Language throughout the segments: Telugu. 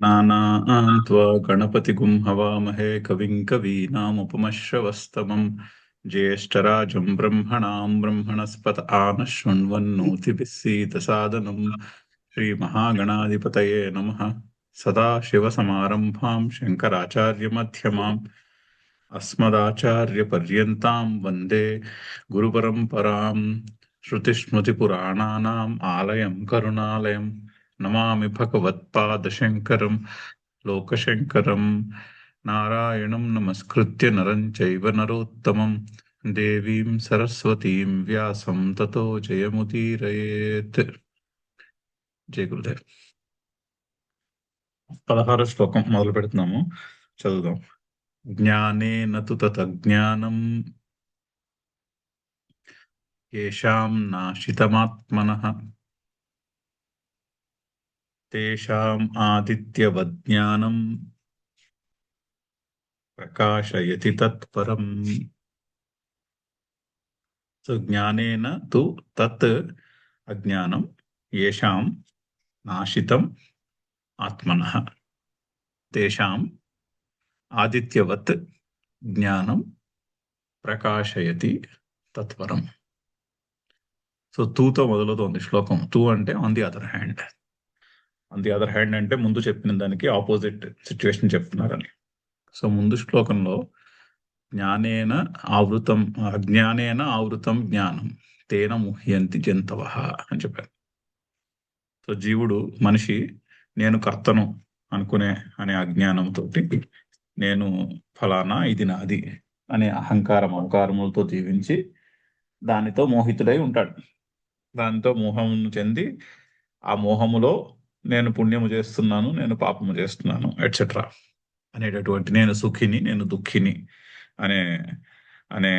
गणानां त्वा गणपतिगुं हवामहे कविं कवीनामुपमश्रवस्तमं ज्येष्ठराजं ब्रह्मणां ब्रह्मणस्पत आनः शृण्वन्नोतिभिः सीदसादनं श्रीमहागणाधिपतये नमः। सदाशिवसमारम्भां शङ्कराचार्यमध्यमाम् अस्मदाचार्यपर्यन्तां वन्दे गुरुपरम्परां। श्रुतिस्मृतिपुराणानाम् आलयं करुणालयं नमामि भगवत्पादशङ्करं लोकशङ्करं। नारायणं नमस्कृत्य नरं चैव नरोत्तमं देवीं सरस्वतीं व्यासं ततो जयमुदीरयेत्। జయ గురుదేవ్. 16వ శ్లోకం మొదలు పెడుతున్నాము, చదువుదాం. జ్ఞానేన తు తజ్ఞానం येषां नाशितमात्मनः तेषाम् आदित्यवज्ञानं प्रकाशयति तत्परम्. సో జ్ఞానేన తు తత్ అజ్ఞానం येषां నాశితం ఆత్మనః తేషాం ఆదిత్యవత్ జ్ఞానం ప్రకాశయతి తత్పరం. సో తూతో మొదలవుతోంది శ్లోకం. తూ అంటే on the other hand. On the other hand అంటే ముందు చెప్పిన దానికి ఆపోజిట్ సిచ్యువేషన్ చెప్తున్నారని. సో ముందు శ్లోకంలో జ్ఞానేన ఆవృతం అజ్ఞానేన ఆవృతం జ్ఞానం తేన ముహ్యంతి జంతవః అని చెప్పారు. సో జీవుడు మనిషి నేను కర్తను అనే అజ్ఞానంతో నేను ఫలానా ఇది నాది అనే అహంకారములతో జీవించి దానితో మోహితుడై ఉంటాడు. దానితో మోహమును చెంది ఆ మోహములో నేను పుణ్యము చేస్తున్నాను, నేను పాపము చేస్తున్నాను ఎట్సెట్రా అనేటటువంటి నేను సుఖిని నేను దుఃఖిని అనే అనే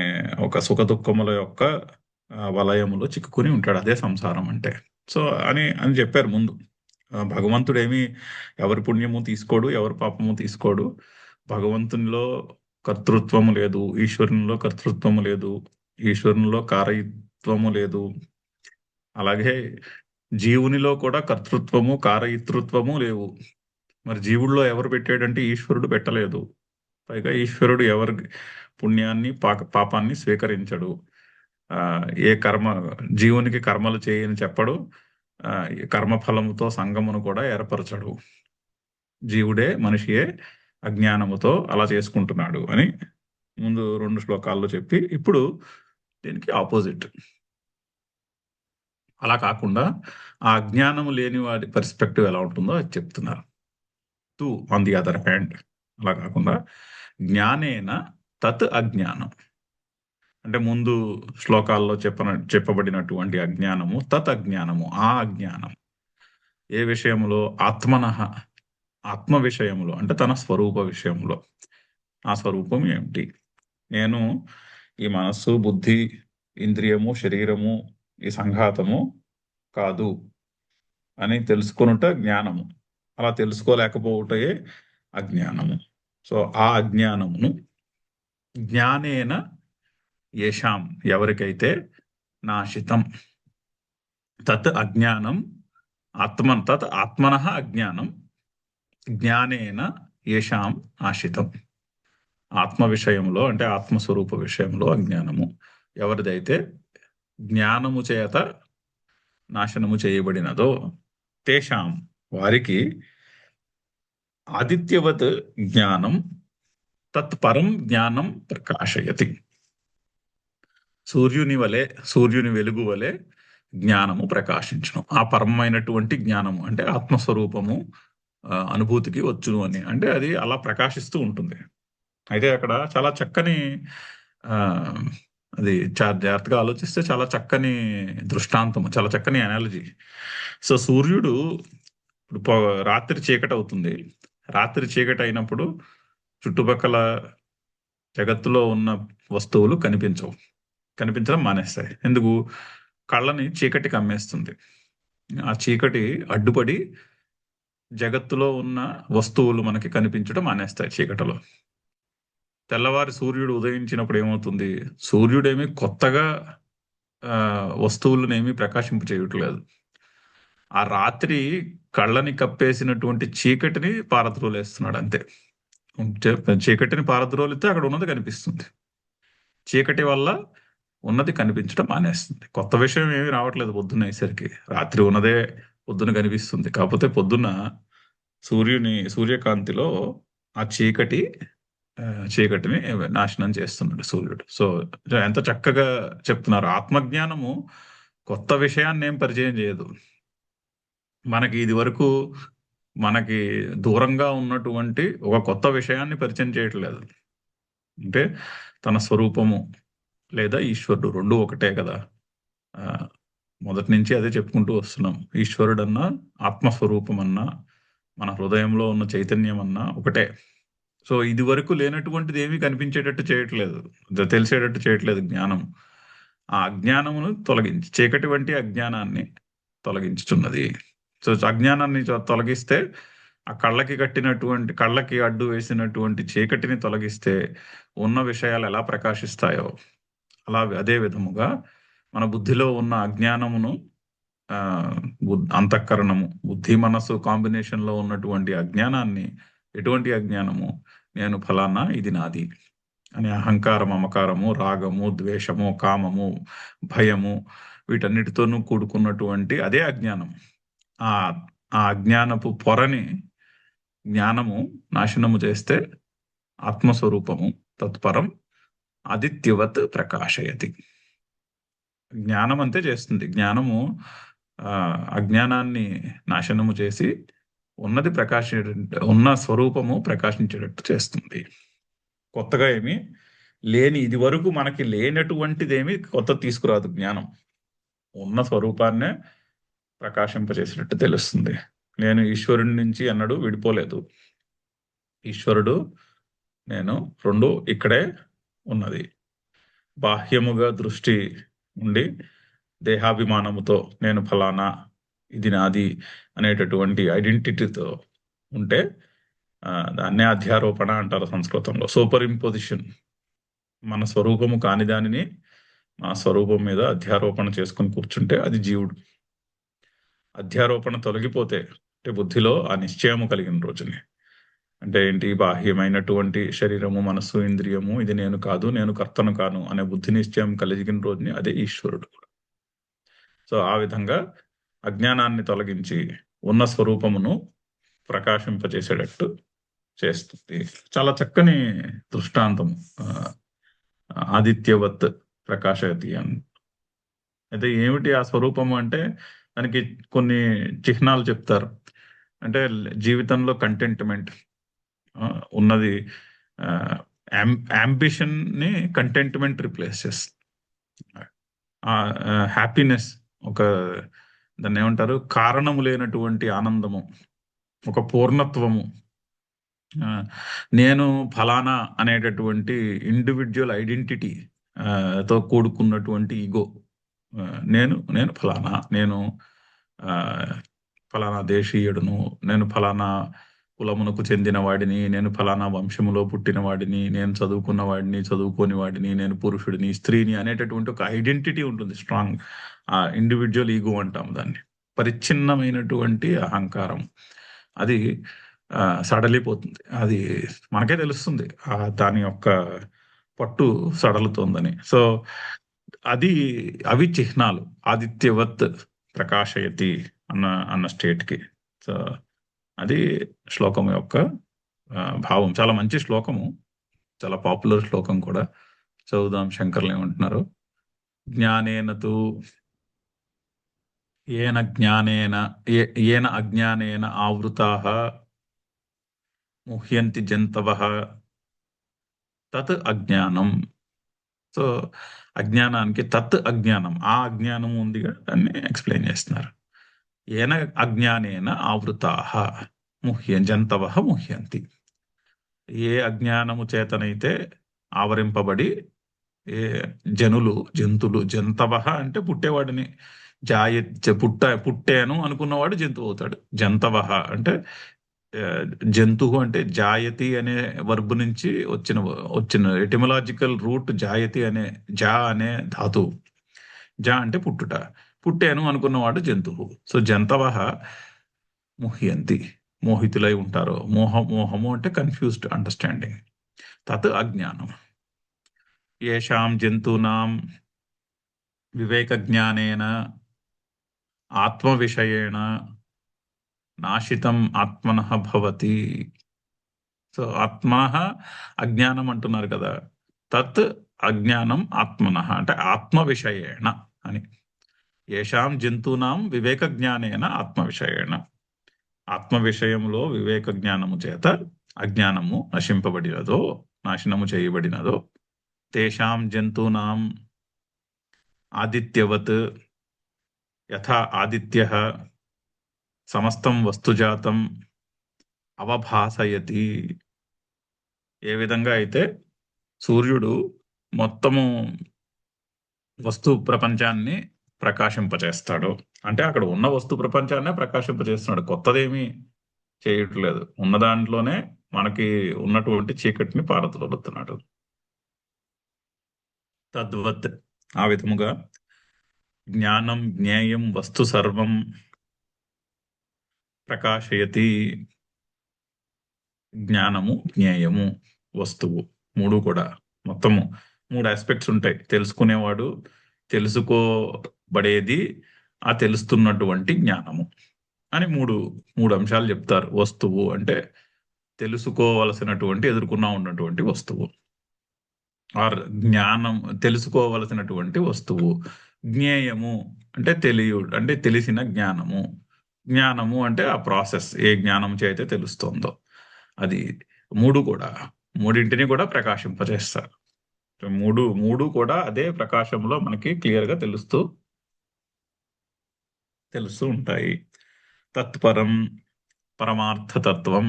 ఒక సుఖ దుఃఖముల యొక్క వలయములో చిక్కుకుని ఉంటాడు. అదే సంసారం అంటే. సో అని చెప్పారు ముందు. భగవంతుడేమి ఎవరి పుణ్యము తీసుకోడు, ఎవరి పాపము తీసుకోడు. భగవంతునిలో కర్తృత్వము లేదు, ఈశ్వరునిలో కర్తృత్వము లేదు, ఈశ్వరునిలో కారయత్వము లేదు. అలాగే జీవునిలో కూడా కర్తృత్వము కారయితృత్వము లేవు. మరి జీవుల్లో ఎవరు పెట్టాడంటే ఈశ్వరుడు పెట్టలేదు. పైగా ఈశ్వరుడు ఎవరి పుణ్యాన్ని పాపాన్ని స్వీకరించడు. ఏ జీవునికి కర్మలు చేయని చెప్పడు. కర్మఫలముతో సంగమును కూడా ఏర్పరచడు. జీవుడే మనిషియే అజ్ఞానముతో అలా చేసుకుంటున్నాడు అని ముందు 2 శ్లోకాల్లో చెప్పి, ఇప్పుడు దీనికి ఆపోజిట్. అలా కాకుండా ఆ అజ్ఞానము లేని వాడి పర్స్పెక్టివ్ ఎలా ఉంటుందో అది చెప్తున్నారు. తు ఆన్ ది అదర్ హ్యాండ్. అలా కాకుండా జ్ఞానేన తత్ అజ్ఞానం అంటే ముందు శ్లోకాల్లో చెప్పబడినటువంటి అజ్ఞానము, తత్ అజ్ఞానము, ఆ అజ్ఞానం ఏ విషయంలో? ఆత్మనః, ఆత్మ విషయంలో అంటే తన స్వరూప విషయంలో. ఆ స్వరూపం ఏమిటి? నేను ఈ మనస్సు, బుద్ధి, ఇంద్రియము, శరీరము, ఈ సంఘాతము కాదు అని తెలుసుకొనుట జ్ఞానము. అలా తెలుసుకోలేకపోవటే అజ్ఞానము. సో ఆ అజ్ఞానమును జ్ఞానేన యేషాం ఎవరికైతే నాశితం తత్ అజ్ఞానం తత్ ఆత్మనః అజ్ఞానం జ్ఞానేన యేషాం నాశితం. ఆత్మ విషయంలో అంటే ఆత్మస్వరూప విషయంలో అజ్ఞానము ఎవరిదైతే జ్ఞానము చేత నాశనము చేయబడినదో తేషాం వారికి ఆదిత్యవత్ జ్ఞానం తత్పరం జ్ఞానం ప్రకాశయతి. సూర్యుని వెలుగు వలె జ్ఞానము ప్రకాశించును. ఆ పరమైనటువంటి జ్ఞానము అంటే ఆత్మస్వరూపము అనుభూతికి వచ్చును అని అంటే అది అలా ప్రకాశిస్తూ ఉంటుంది. అయితే అక్కడ చాలా చక్కని అది జాగ్రత్తగా ఆలోచిస్తే చాలా చక్కని దృష్టాంతము, చాలా చక్కని అనాలజీ. సో సూర్యుడు ఇప్పుడు రాత్రి చీకటి అవుతుంది. రాత్రి చీకటి అయినప్పుడు చుట్టుపక్కల జగత్తులో ఉన్న వస్తువులు కనిపించడం మానేస్తాయి. ఎందుకు? కళ్ళని చీకటి కమ్మేస్తుంది. ఆ చీకటి అడ్డుపడి జగత్తులో ఉన్న వస్తువులు మనకి కనిపించడం మానేస్తాయి చీకటిలో. తెల్లవారి సూర్యుడు ఉదయించినప్పుడు ఏమవుతుంది? సూర్యుడేమి కొత్తగా వస్తువులనేమి ప్రకాశింప చేయట్లేదు. ఆ రాత్రి కళ్ళని కప్పేసినటువంటి చీకటిని పారద్రోలేస్తున్నాడు అంతే. చీకటిని పారద్రోలితే అక్కడ ఉన్నది కనిపిస్తుంది. చీకటి వల్ల ఉన్నది కనిపించడం మానేస్తుంది. కొత్త విషయం ఏమీ రావట్లేదు పొద్దున్న అయ్యేసరికి. రాత్రి ఉన్నదే పొద్దున కనిపిస్తుంది. కాకపోతే పొద్దున్న సూర్యకాంతిలో ఆ చీకటిని నాశనం చేస్తున్నాడు సూర్యుడు. సో ఎంత చక్కగా చెప్తున్నారు. ఆత్మజ్ఞానము కొత్త విషయాన్ని ఏం పరిచయం చేయదు. మనకి ఇది వరకు మనకి దూరంగా ఉన్నటువంటి ఒక కొత్త విషయాన్ని పరిచయం చేయట్లేదు. అంటే తన స్వరూపము లేదా ఈశ్వరుడు రెండు ఒకటే కదా. ఆ, మొదటి నుంచి అదే చెప్పుకుంటూ వస్తున్నాం. ఈశ్వరుడన్నా ఆత్మస్వరూపం అన్నా మన హృదయంలో ఉన్న చైతన్యం అన్నా ఒకటే. సో ఇది వరకు లేనటువంటిది ఏమీ కనిపించేటట్టు చేయట్లేదు, తెలిసేటట్టు చేయట్లేదు జ్ఞానం. ఆ అజ్ఞానమును తొలగించి చీకటి వంటి అజ్ఞానాన్ని తొలగించుతున్నది. సో అజ్ఞానాన్ని తొలగిస్తే ఆ కళ్ళకి అడ్డు వేసినటువంటి చీకటిని తొలగిస్తే ఉన్న విషయాలు ఎలా ప్రకాశిస్తాయో అదే విధముగా మన బుద్ధిలో ఉన్న అజ్ఞానమును ఆ అంతఃకరణము, బుద్ధి మనస్సు కాంబినేషన్ లో ఉన్నటువంటి అజ్ఞానాన్ని, ఎటువంటి అజ్ఞానము, నేను ఫలానా ఇది నాది అనే అహంకారం, మమకారము, రాగము, ద్వేషము, కామము, భయము, వీటన్నిటితోనూ కూడుకున్నటువంటి అదే అజ్ఞానం. ఆ ఆ అజ్ఞానపు పొరని జ్ఞానము నాశనము చేస్తే ఆత్మస్వరూపము తత్పరం ఆదిత్యవత్ ప్రకాశయతి. జ్ఞానం అంతే చేస్తుంది. జ్ఞానము అజ్ఞానాన్ని నాశనము చేసి ఉన్న స్వరూపము ప్రకాశించేటట్టు చేస్తుంది. కొత్తగా ఏమి ఇది వరకు మనకి లేనటువంటిదేమి కొత్త తీసుకురాదు జ్ఞానం. ఉన్న స్వరూపాన్నే ప్రకాశింపచేసినట్టు తెలుస్తుంది. నేను ఈశ్వరుడి నుంచి అన్నడు విడిపోలేదు. ఈశ్వరుడు నేను రెండు ఇక్కడే ఉన్నది. బాహ్యముగా దృష్టి ఉండి దేహాభిమానముతో నేను ఫలానా ఇది నాది అనేటటువంటి ఐడెంటిటీతో ఉంటే దాన్నే అధ్యారోపణ అంటారు సంస్కృతంలో. Super imposition. మన స్వరూపము కాని దానిని మన స్వరూపం మీద అధ్యారోపణ చేసుకుని కూర్చుంటే అది జీవుడు. అధ్యారోపణ తొలగిపోతే అంటే బుద్ధిలో ఆ నిశ్చయము కలిగిన రోజుని, అంటే ఏంటి, బాహ్యమైనటువంటి శరీరము, మనస్సు, ఇంద్రియము ఇది నేను కాదు, నేను కర్తను కాను అనే బుద్ధి నిశ్చయం కలిగిన రోజుని అదే ఈశ్వరుడు. సో ఆ విధంగా అజ్ఞానాన్ని తొలగించి ఉన్న స్వరూపమును ప్రకాశింపజేసేటట్టు చేస్తుంది. చాలా చక్కని దృష్టాంతం ఆదిత్యవత్ ప్రకాశయతి అని. అయితే ఏమిటి ఆ స్వరూపము అంటే దానికి కొన్ని చిహ్నాలు చెప్తారు. అంటే జీవితంలో కంటెంట్మెంట్ ఉన్నది. అంబిషన్ ని కంటెంట్మెంట్ రిప్లేస్ చేస్తుంది. హ్యాపీనెస్, ఒక దాన్ని ఏమంటారు, కారణము లేనటువంటి ఆనందము, ఒక పూర్ణత్వము, నేను ఫలానా అనేటటువంటి ఇండివిజువల్ ఐడెంటిటీ తో కూడుకున్నటువంటి ఈగో. నేను ఫలానా, నేను ఫలానా దేశీయుడును, నేను ఫలానా కులమునకు చెందిన వాడిని, నేను ఫలానా వంశములో పుట్టిన వాడిని, నేను చదువుకున్న వాడిని, చదువుకోని వాడిని, నేను పురుషుడిని, స్త్రీని అనేటటువంటి ఒక ఐడెంటిటీ ఉంటుంది స్ట్రాంగ్. ఆ ఇండివిజువల్ ఈగో అంటాం దాన్ని. పరిచ్ఛిన్నమైనటువంటి అహంకారం అది సడలిపోతుంది. అది మనకే తెలుస్తుంది దాని యొక్క పట్టు సడలుతోందని. సో అవి చిహ్నాలు ఆదిత్యవత్ ప్రకాశయతి అన్న స్టేట్కి. సో అది శ్లోకం యొక్క భావం. చాలా మంచి శ్లోకము, చాలా పాపులర్ శ్లోకం కూడా. చదువుదాం. శంకర్లు ఏమంటున్నారు? జ్ఞానేనతు ఏన అజ్ఞానేన ఆవృతాః ముహ్యంతి జంతవః తత్ అజ్ఞానం. సో అజ్ఞానానికి తత్ అజ్ఞానం, ఆ అజ్ఞానం ఉందిగా, దాన్ని ఎక్స్ప్లెయిన్ చేస్తున్నారు. ఏన అజ్ఞానేన ఆవృతాః జంతవః ముహ్యంతి. ఏ అజ్ఞానము చేతనైతే ఆవరింపబడి జంతువులు, జంతవః అంటే పుట్టేవాడిని, పుట్టాను అనుకున్నవాడు జంతువు అవుతాడు. జంతవః అంటే జంతువు అంటే జాయతి అనే వర్బ్ నుంచి వచ్చిన ఎటిమలాజికల్ రూట్ జాయతి అనే, జా అనే ధాతువు. జా అంటే పుట్టుట. పుట్టాను అనుకున్నవాడు జంతువు. సో జంతవ ముహ్యంతి, మోహితులై ఉంటారు. మోహము అంటే కన్ఫ్యూజ్డ్ అండర్స్టాండింగ్. తత్ అజ్ఞానం. ఏషాం జంతూనాం వివేక జ్ఞానేన ఆత్మ విషయేణ నాశితం ఆత్మనః భవతి. సో ఆత్మనః అజ్ఞానం అంటున్నారు కదా, తత్ అజ్ఞానం ఆత్మనః అంటే ఆత్మ విషయేణ అని. ఏషాం జంతూనాం వివేక జ్ఞానేన ఆత్మ విషయేణ, ఆత్మ విషయంలో వివేక జ్ఞానము చేత అజ్ఞానము నశింపబడినదో, నాశనము చేయబడినదో. తేషాం జంతూనాం ఆదిత్యవత్ యథా ఆదిత్యః సమస్తం వస్తుజాతం అవభాసయతి. ఏ విధంగా అయితే సూర్యుడు మొత్తము వస్తు ప్రపంచాన్ని ప్రకాశింపచేస్తాడు, అంటే అక్కడ ఉన్న వస్తు ప్రపంచాన్నే ప్రకాశింపచేస్తున్నాడు, కొత్తదేమీ చేయట్లేదు. ఉన్న దాంట్లోనే మనకి ఉన్నటువంటి చీకటిని పారదోలుతున్నాడు. తద్వత్ ఆ విధముగా జ్ఞానం జ్ఞేయం వస్తు సర్వం ప్రకాశయతి. జ్ఞానము జ్ఞేయము వస్తువు మూడు కూడా, మొత్తము మూడు ఆస్పెక్ట్స్ ఉంటాయి. తెలుసుకునేవాడు, తెలుసుకోబడేది, ఆ తెలుస్తున్నటువంటి జ్ఞానము అని మూడు మూడు అంశాలు చెప్తారు. వస్తువు అంటే తెలుసుకోవలసినటువంటి, ఎదుర్కొన్నా ఉన్నటువంటి వస్తువు. ఆర్ జ్ఞానం తెలుసుకోవలసినటువంటి వస్తువు. జ్ఞేయము అంటే అంటే తెలిసిన జ్ఞానము. జ్ఞానము అంటే ఆ ప్రాసెస్, ఏ జ్ఞానం చేతే తెలుస్తుందో అది. మూడు కూడా, మూడింటిని కూడా ప్రకాశింపజేస్తారు. మూడు మూడు కూడా అదే ప్రకాశంలో మనకి క్లియర్ గా తెలుస్తూ ఉంటాయి. తత్పరం పరమార్థతత్వం.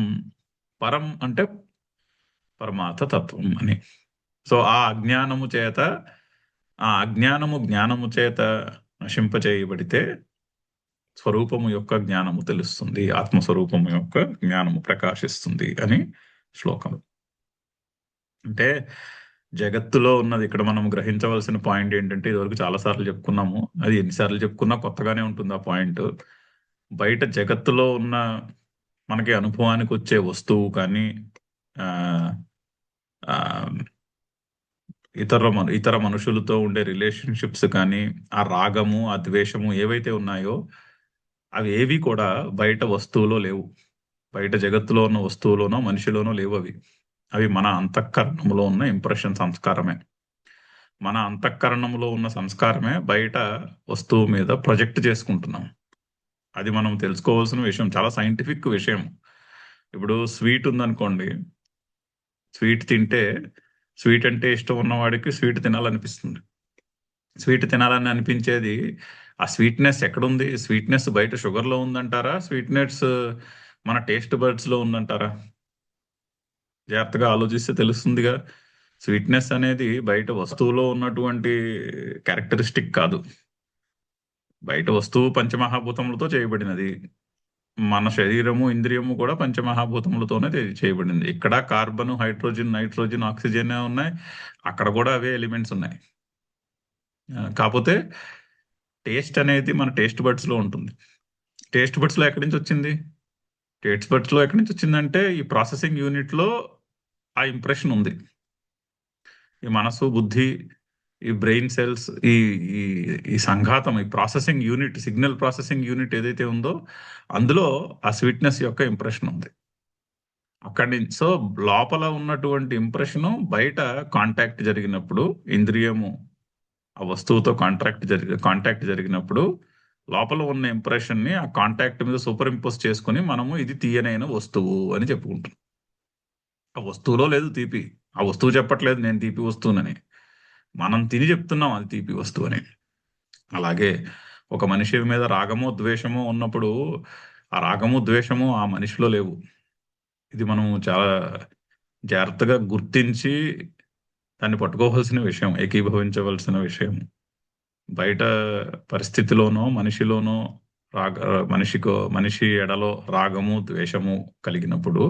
పరం అంటే పరమార్థ తత్వం అని. సో ఆ అజ్ఞానము చేత, ఆ అజ్ఞానము జ్ఞానము చేత నశింపచేయబడితే స్వరూపము యొక్క జ్ఞానము తెలుస్తుంది, ఆత్మస్వరూపము యొక్క జ్ఞానము ప్రకాశిస్తుంది అని శ్లోకం. అంటే జగత్తులో ఉన్నది, ఇక్కడ మనం గ్రహించవలసిన పాయింట్ ఏంటంటే, ఇదివరకు చాలా సార్లు చెప్పుకున్నాము, అది ఎన్నిసార్లు చెప్పుకున్నా కొత్తగానే ఉంటుంది ఆ పాయింట్. బయట జగత్తులో ఉన్న మనకి అనుభవానికి వచ్చే వస్తువు కానీ, ఆ ఆ, ఇతర మనుషులతో ఉండే రిలేషన్షిప్స్ కానీ, ఆ రాగము ఆ ద్వేషము ఏవైతే ఉన్నాయో అవి ఏవి కూడా బయట వస్తువులో లేవు. బయట జగత్తులో ఉన్న వస్తువులోనో మనిషిలోనో లేవు అవి. అవి మన అంతఃకరణంలో ఉన్న ఇంప్రెషన్, సంస్కారమే. మన అంతఃకరణంలో ఉన్న సంస్కారమే బయట వస్తువు మీద ప్రొజెక్ట్ చేసుకుంటున్నాం. అది మనం తెలుసుకోవాల్సిన విషయం, చాలా సైంటిఫిక్ విషయం. ఇప్పుడు స్వీట్ ఉందనుకోండి, స్వీట్ తింటే, స్వీట్ అంటే ఇష్టం ఉన్నవాడికి స్వీట్ తినాలనిపిస్తుంది. స్వీట్ తినాలని అనిపించేది, ఆ స్వీట్నెస్ ఎక్కడుంది? స్వీట్నెస్ బయట షుగర్లో ఉందంటారా, స్వీట్నెస్ మన టేస్ట్ బర్డ్స్ లో ఉందంటారా? జాగ్రత్తగా ఆలోచిస్తే తెలుస్తుందిగా. స్వీట్నెస్ అనేది బయట వస్తువులో ఉన్నటువంటి క్యారెక్టరిస్టిక్ కాదు. బయట వస్తువు పంచమహాభూతములతో చేయబడినది. మన శరీరము ఇంద్రియము కూడా పంచమహాభూతములతోనే చేయబడింది. ఇక్కడ కార్బన్, హైడ్రోజన్, నైట్రోజన్, ఆక్సిజన్ ఉన్నాయి, అక్కడ కూడా అవే ఎలిమెంట్స్ ఉన్నాయి. కాకపోతే టేస్ట్ అనేది మన టేస్ట్ బడ్స్ లో ఉంటుంది. టేస్ట్ బడ్స్ లో ఎక్కడి నుంచి వచ్చింది? టేస్ట్ బడ్స్ లో ఎక్కడి నుంచి వచ్చిందంటే ఈ ప్రాసెసింగ్ యూనిట్ లో ఆ ఇంప్రెషన్ ఉంది. ఈ మనసు, బుద్ధి, ఈ బ్రెయిన్ సెల్స్, ఈ ఈ ఈ సంఘాతం, ఈ processing unit, signal processing unit ఏదైతే ఉందో అందులో ఆ స్వీట్నెస్ యొక్క ఇంప్రెషన్ ఉంది. అక్కడి నుంచి, సో లోపల ఉన్నటువంటి ఇంప్రెషన్ బయట కాంటాక్ట్ జరిగినప్పుడు, ఇంద్రియము ఆ వస్తువుతో కాంటాక్ట్ జరిగినప్పుడు లోపల ఉన్న ఇంప్రెషన్ ని ఆ కాంటాక్ట్ మీద సూపర్ ఇంపోజ్ చేసుకుని మనము ఇది తీయనైన వస్తువు అని చెప్పుకుంటాం. ఆ వస్తువులో లేదు తీపి, ఆ వస్తువు చెప్పట్లేదు నేను తీపి వస్తువునని, మనం తిని చెప్తున్నాం అది తీపి వస్తువు అని. అలాగే ఒక మనిషి మీద రాగము ద్వేషము ఉన్నప్పుడు ఆ రాగము ద్వేషము ఆ మనిషిలో లేవు. ఇది మనం చాలా జాగ్రత్తగా గుర్తించి దాన్ని పట్టుకోవాల్సిన విషయం, ఏకీభవించవలసిన విషయం. బయట పరిస్థితిలోనో మనిషిలోనో మనిషి ఎడలో రాగము ద్వేషము కలిగినప్పుడు,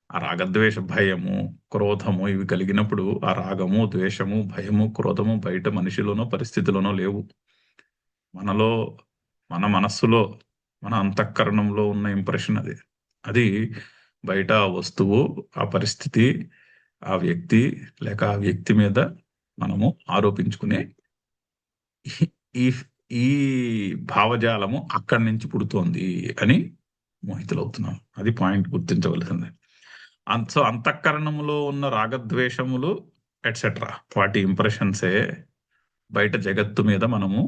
ఆ రాగద్వేష భయము క్రోధము ఇవి కలిగినప్పుడు, ఆ రాగము ద్వేషము భయము క్రోధము బయట మనిషిలోనో పరిస్థితిలోనో లేవు. మనలో, మన మనస్సులో, మన అంతఃకరణంలో ఉన్న ఇంప్రెషన్ అది. అది బయట ఆ వస్తువు, ఆ పరిస్థితి, ఆ వ్యక్తి, లేక ఆ వ్యక్తి మీద మనము ఆరోపించుకునే ఈ ఈ భావజాలము అక్కడి నుంచి పుడుతోంది అని మోహితులవుతున్నాం. అది పాయింట్ గుర్తించవలసింది. సో అంతఃకరణములో ఉన్న రాగద్వేషములు ఎట్సెట్రా వాటి ఇంప్రెషన్సే బయట జగత్తు మీద మనము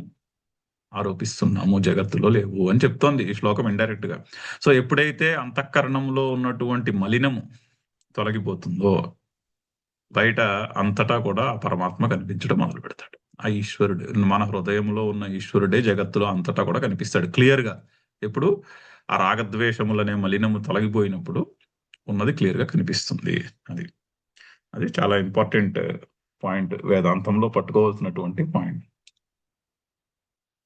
ఆరోపిస్తున్నాము, జగత్తులో లేవు అని చెప్తోంది ఈ శ్లోకం ఇండైరెక్ట్ గా. సో ఎప్పుడైతే అంతఃకరణంలో ఉన్నటువంటి మలినము తొలగిపోతుందో బయట అంతటా కూడా ఆ పరమాత్మ కనిపించడం మొదలు పెడతాడు. ఆ ఈశ్వరుడు, మన హృదయంలో ఉన్న ఈశ్వరుడే జగత్తులో అంతటా కూడా కనిపిస్తాడు క్లియర్ గా. ఎప్పుడు ఆ రాగద్వేషములనే మలినము తొలగిపోయినప్పుడు ఉన్నది క్లియర్ గా కనిపిస్తుంది. అది అది చాలా ఇంపార్టెంట్ పాయింట్, వేదాంతంలో పట్టుకోవాల్సినటువంటి పాయింట్.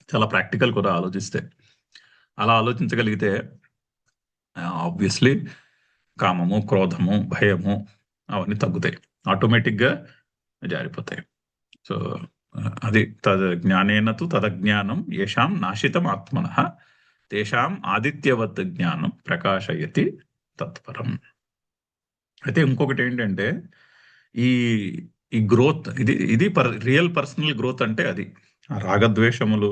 చాలా ప్రాక్టికల్ కూడా ఆలోచిస్తే. అలా ఆలోచించగలిగితే ఆబ్వియస్లీ కామము, క్రోధము, భయము అవన్నీ తగ్గుతాయి, ఆటోమేటిక్గా జారిపోతాయి. సో అది జ్ఞానేన తు తదజ్ఞానం ఏషాం నాశితం ఆత్మనః తేషాం ఆదిత్యవత్ జ్ఞానం ప్రకాశయతి తత్పరం. అయితే ఇంకొకటి ఏంటంటే ఈ ఈ గ్రోత్, ఇది ఇది రియల్ పర్సనల్ గ్రోత్ అంటే అది ఆ రాగద్వేషములు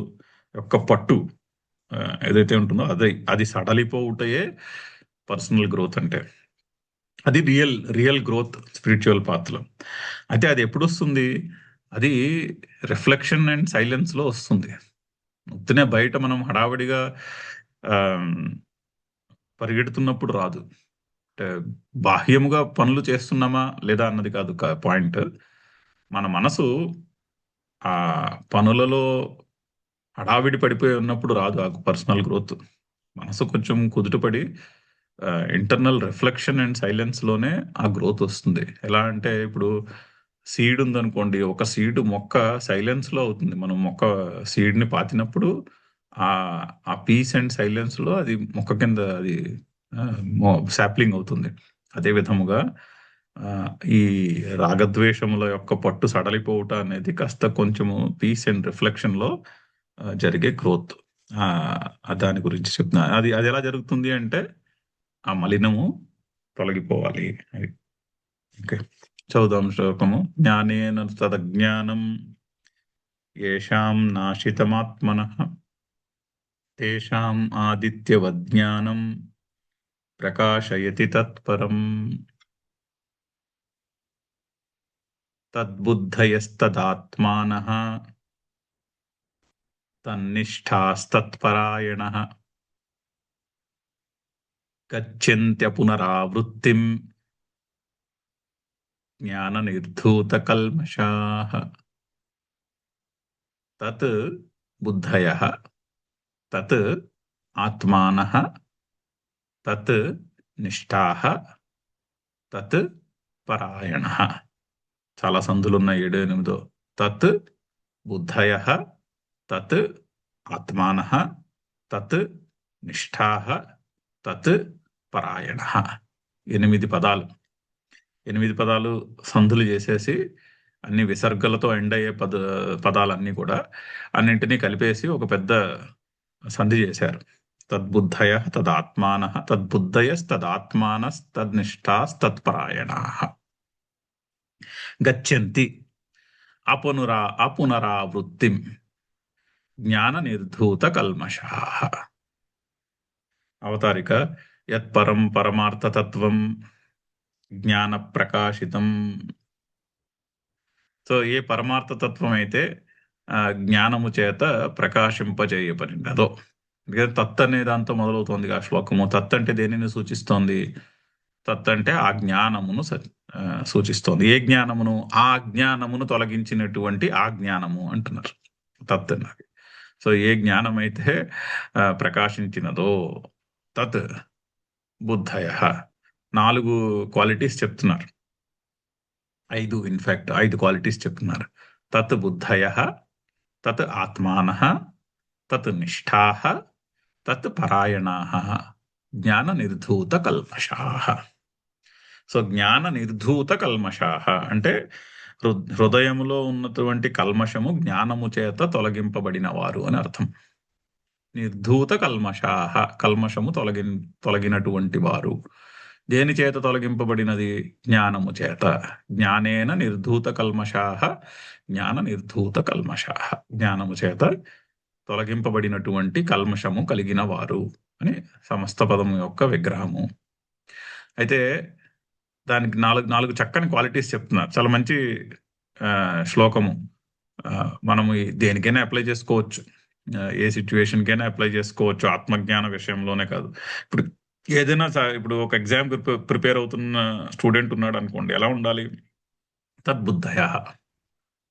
యొక్క పట్టు ఏదైతే ఉంటుందో అది సడలిపోవుటయే పర్సనల్ గ్రోత్ అంటే. అది రియల్ గ్రోత్ స్పిరిచువల్ పాత్లో. అయితే అది ఎప్పుడు వస్తుంది? అది రిఫ్లెక్షన్ అండ్ సైలెన్స్ లో వస్తుంది. ఉత్తినే బయట మనం హడావిడిగా పరిగెడుతున్నప్పుడు రాదు. అంటే బాహ్యముగా పనులు చేస్తున్నామా లేదా అన్నది కాదు పాయింట్. మన మనసు ఆ పనులలో హడావిడి పడిపోయి ఉన్నప్పుడు రాదు ఆ పర్సనల్ గ్రోత్. మనసు కొంచెం కుదుటపడి ఇంటర్నల్ రిఫ్లెక్షన్ అండ్ సైలెన్స్ లోనే ఆ గ్రోత్ వస్తుంది. ఎలా అంటే ఇప్పుడు సీడ్ ఉందనుకోండి, ఒక సీడ్ మొక్క సైలెన్స్ లో అవుతుంది. మనం మొక్క సీడ్ ని పాతినప్పుడు ఆ ఆ పీస్ అండ్ సైలెన్స్ లో అది మొక్క కింద అది సాప్లింగ్ అవుతుంది. అదే విధముగా ఈ రాగద్వేషముల యొక్క పట్టు సడలిపోవుట అనేది కాస్త కొంచెము పీస్ అండ్ రిఫ్లెక్షన్ లో జరిగే గ్రోత్. దాని గురించి చెప్తున్నా. అది అది ఎలా జరుగుతుంది అంటే ఆ మలినము తొలగిపోవాలి. అది ఓకే. చదుదాం శ్లోకము. జ్ఞానేన తదజ్ఞానం ఏషాం నాశితమాత్మనః తేషాం ఆదిత్యవజ్ఞానం ప్రకాశయతి తత్పరం. తద్బుద్ధయస్తదాత్మానః తన్నిష్టాస్తత్పరాయణః గచ్చన్త్యపునరావృత్తిం జ్ఞాననిర్ధూతకల్మషాః. తత్ బుద్ధయః తత్ ఆత్మానః తత్ నిష్ఠాః తత్ పరాయణః. చాలా సందులున్నాయి, 7-8. తత్ బుద్ధయః తత్ ఆత్మానః తత్ నిష్ఠాః తత్ పరాయణః. 8 పదాలు. 8 పదాలు సందులు చేసేసి అన్ని విసర్గలతో ఎండ్ అయ్యే పదాలన్నీ కూడా అన్నింటినీ కలిపేసి ఒక పెద్ద సంధి చేశారు. తద్బుద్ధయః తదాత్మానః తద్బుద్ధయస్తదాత్మానస్తన్నిష్టాస్తత్పరాయణాః గచ్చంతి అపునరావృత్తిం జ్ఞాన కల్మషాః. అవతారిక. యత్పరం పరమార్థతత్వం జ్ఞాన ప్రకాశితం. సో ఏ పరమార్థతత్వం అయితే జ్ఞానము చేత ప్రకాశింపజేయబడినదో, తత్ అనే దాంతో మొదలవుతోంది ఆ శ్లోకము. తత్ అంటే దేనిని సూచిస్తోంది? తత్ అంటే ఆ జ్ఞానమును సూచిస్తోంది. ఏ జ్ఞానమును? ఆ జ్ఞానమును తొలగించినటువంటి ఆ జ్ఞానము అంటున్నారు తత్ అన్నది. సో ఏ జ్ఞానం అయితే ప్రకాశించినదో తత్ బుద్ధయః. 4 క్వాలిటీస్ చెప్తున్నారు. 5 క్వాలిటీస్ చెప్తున్నారు. తత్ బుద్ధయః తత్ ఆత్మానః తత్ నిష్ఠాః తత్ పరాయణాః జ్ఞాన నిర్ధూత కల్మషాః. సో జ్ఞాన నిర్ధూత కల్మషాః అంటే హృదయములో ఉన్నటువంటి కల్మషము జ్ఞానము చేత తొలగింపబడిన వారు అని అర్థం. నిర్ధూత కల్మషాహ, కల్మషము తొలగినటువంటి వారు. దేని చేత తొలగింపబడినది? జ్ఞానము చేత. జ్ఞానేన నిర్ధూత కల్మషాహ, జ్ఞాన నిర్ధూత కల్మషాహ. జ్ఞానము చేత తొలగింపబడినటువంటి కల్మషము కలిగిన వారు అని సమస్త పదము యొక్క విగ్రహము. అయితే దానికి నాలుగు చక్కని క్వాలిటీస్ చెప్తున్నారు. చాలా మంచి శ్లోకము. మనము దేనికైనా అప్లై చేసుకోవచ్చు, ఏ సిచ్యువేషన్కైనా అప్లై చేసుకోవచ్చు, ఆత్మజ్ఞాన విషయంలోనే కాదు. ఇప్పుడు ఏదైనా ఇప్పుడు ఒక ఎగ్జామ్ ప్రిపేర్ అవుతున్న స్టూడెంట్ ఉన్నాడు అనుకోండి, ఎలా ఉండాలి? తద్బుద్ధయ,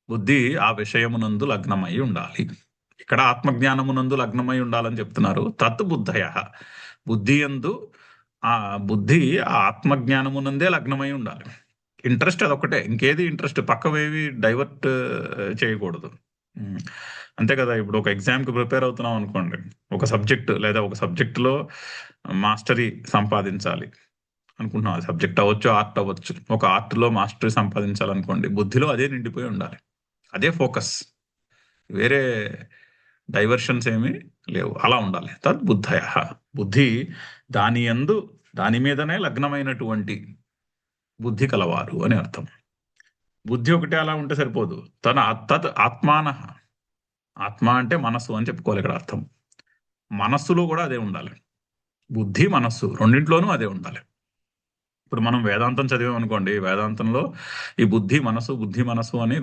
బుద్ధి ఆ విషయమునందు లగ్నమై ఉండాలి. ఇక్కడ ఆత్మజ్ఞానమునందు లగ్నమై ఉండాలని చెప్తున్నారు. తద్బుద్ధయ, బుద్ధి యందు ఆ బుద్ధి ఆ ఆత్మజ్ఞానమునందే లగ్నమై ఉండాలి. ఇంట్రెస్ట్ అదొకటే, ఇంకేది ఇంట్రెస్ట్ పక్కవేవి డైవర్ట్ చేయకూడదు. అంతే కదా. ఇప్పుడు ఒక ఎగ్జామ్కి ప్రిపేర్ అవుతున్నాం అనుకోండి, ఒక సబ్జెక్ట్ లేదా ఒక సబ్జెక్టులో మాస్టరీ సంపాదించాలి అనుకుంటున్నాం. ఆ సబ్జెక్ట్ అవ్వచ్చు, ఆర్ట్ అవ్వచ్చు. ఒక ఆర్ట్లో మాస్టరీ సంపాదించాలనుకోండి, బుద్ధిలో అదే నిండిపోయి ఉండాలి, అదే ఫోకస్, వేరే డైవర్షన్స్ ఏమీ లేవు. అలా ఉండాలి. తద్బుద్ధయ, బుద్ధి దాని మీదనే లగ్నమైనటువంటి బుద్ధి కలవారు అని అర్థం. బుద్ధి ఒకటే అలా ఉంటే సరిపోదు. తత్ ఆత్మాన, ఆత్మ అంటే మనస్సు అని చెప్పుకోవాలి ఇక్కడ అర్థం. మనస్సులో కూడా అదే ఉండాలి. బుద్ధి మనస్సు రెండింట్లోనూ అదే ఉండాలి. ఇప్పుడు మనం వేదాంతం చదివామనుకోండి, వేదాంతంలో ఈ బుద్ధి మనస్సు అని